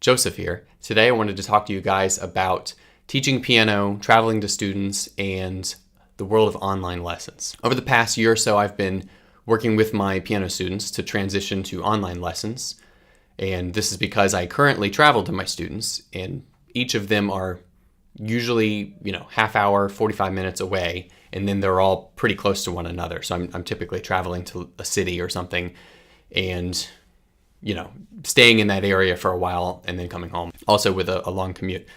Joseph here. Today I wanted to talk to you guys about teaching piano, traveling to students, and the world of online lessons. Over the past year or so, I've been working with my piano students to transition to online lessons. And this is because I currently travel to my students, and each of them are usually, half hour, 45 minutes away, and then they're all pretty close to one another. So I'm typically traveling to a city or something and staying in that area for a while and then coming home. Also with a long commute.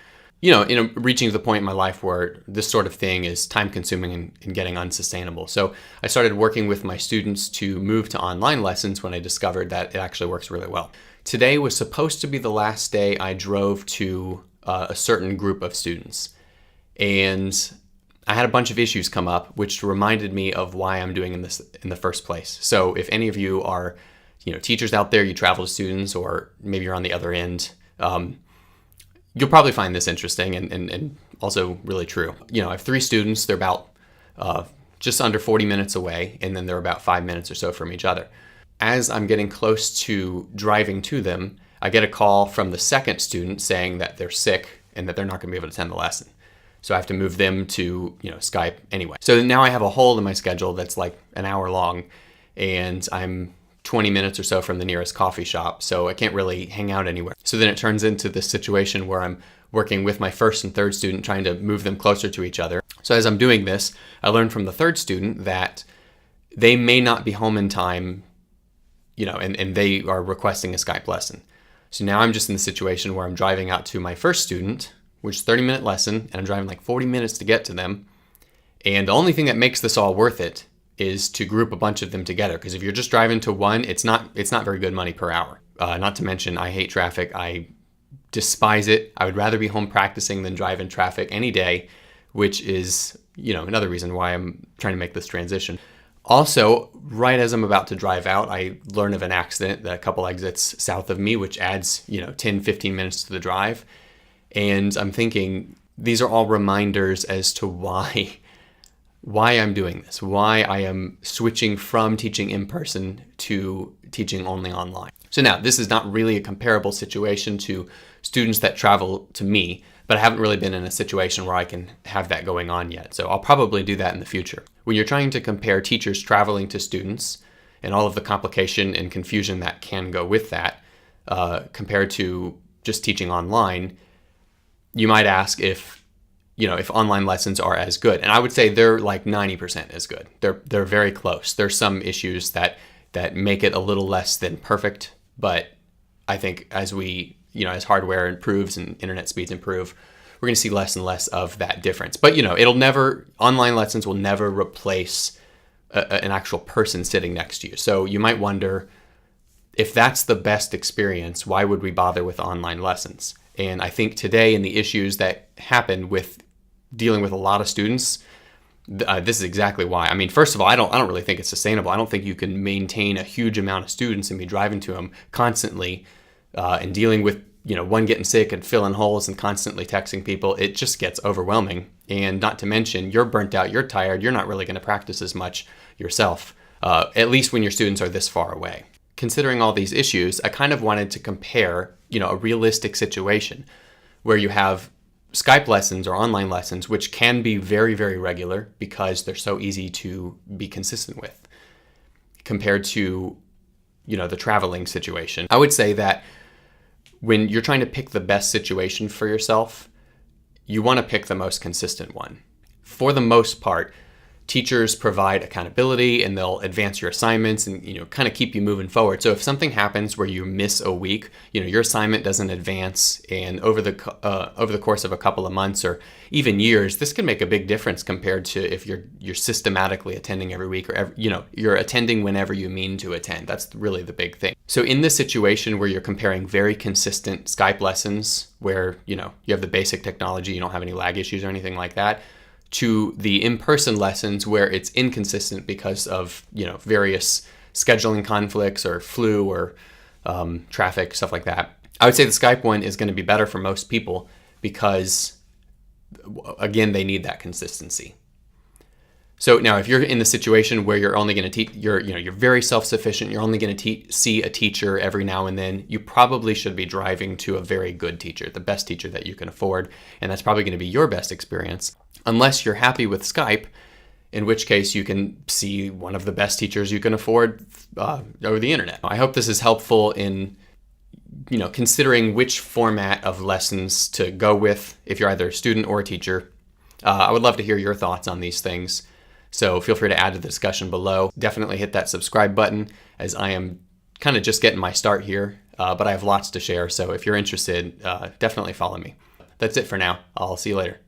Reaching the point in my life where this sort of thing is time consuming and getting unsustainable. So I started working with my students to move to online lessons when I discovered that it actually works really well. Today was supposed to be the last day I drove to a certain group of students. And I had a bunch of issues come up, which reminded me of why I'm doing this in the first place. So if any of you are teachers out there, you travel to students, or maybe you're on the other end, you'll probably find this interesting and also really true. I have 3 students. They're about just under 40 minutes away, and then they're about 5 minutes or so from each other. As I'm getting close to driving to them, I get a call from the second student saying that they're sick and that they're not going to be able to attend the lesson. So I have to move them to Skype anyway. So now I have a hole in my schedule that's like an hour long, and I'm 20 minutes or so from the nearest coffee shop, so I can't really hang out anywhere. So then it turns into this situation where I'm working with my first and third student, trying to move them closer to each other. So as I'm doing this, I learned from the third student that they may not be home in time, and they are requesting a Skype lesson. So now I'm just in the situation where I'm driving out to my first student, which is a 30-minute lesson, and I'm driving like 40 minutes to get to them. And the only thing that makes this all worth it is to group a bunch of them together. Because if you're just driving to one, it's not very good money per hour. Not to mention, I hate traffic. I despise it. I would rather be home practicing than drive in traffic any day, which is, another reason why I'm trying to make this transition. Also, right as I'm about to drive out, I learn of an accident a couple exits south of me, which adds, 10, 15 minutes to the drive. And I'm thinking, these are all reminders as to why I'm doing this, why I am switching from teaching in person to teaching only online. So now, this is not really a comparable situation to students that travel to me, but I haven't really been in a situation where I can have that going on yet. So I'll probably do that in the future. When you're trying to compare teachers traveling to students and all of the complication and confusion that can go with that, compared to just teaching online, you might ask if online lessons are as good. And I would say they're like 90% as good. They're very close. There's some issues that make it a little less than perfect, but I think as as hardware improves and internet speeds improve, we're going to see less and less of that difference. But online lessons will never replace an actual person sitting next to you. So you might wonder, if that's the best experience, why would we bother with online lessons? And I think today, in the issues that happen with dealing with a lot of students, this is exactly why. I mean, first of all, I don't really think it's sustainable. I don't think you can maintain a huge amount of students and be driving to them constantly and dealing with one getting sick and filling holes and constantly texting people. It just gets overwhelming. And not to mention, you're burnt out, you're tired, you're not really going to practice as much yourself, at least when your students are this far away. Considering all these issues, I kind of wanted to compare, a realistic situation where you have Skype lessons or online lessons, which can be very, very regular because they're so easy to be consistent with, compared to, the traveling situation. I would say that when you're trying to pick the best situation for yourself, you want to pick the most consistent one. For the most part, teachers provide accountability and they'll advance your assignments and kind of keep you moving forward. So if something happens where you miss a week, your assignment doesn't advance, and over the course of a couple of months or even years, this can make a big difference compared to if you're systematically attending every week, or you're attending whenever you mean to attend. That's really the big thing. So in this situation where you're comparing very consistent Skype lessons where you have the basic technology, you don't have any lag issues or anything like that, to the in-person lessons where it's inconsistent because of various scheduling conflicts or flu or traffic, stuff like that. I would say the Skype one is going to be better for most people because, again, they need that consistency. So now if you're in the situation where you're only going to teach, you're very self-sufficient, you're only going to see a teacher every now and then, you probably should be driving to a very good teacher, the best teacher that you can afford, and that's probably going to be your best experience. Unless you're happy with Skype, in which case you can see one of the best teachers you can afford over the internet. I hope this is helpful in considering which format of lessons to go with if you're either a student or a teacher. I would love to hear your thoughts on these things. So feel free to add to the discussion below. Definitely hit that subscribe button, as I am kind of just getting my start here, but I have lots to share. So if you're interested, definitely follow me. That's it for now. I'll see you later.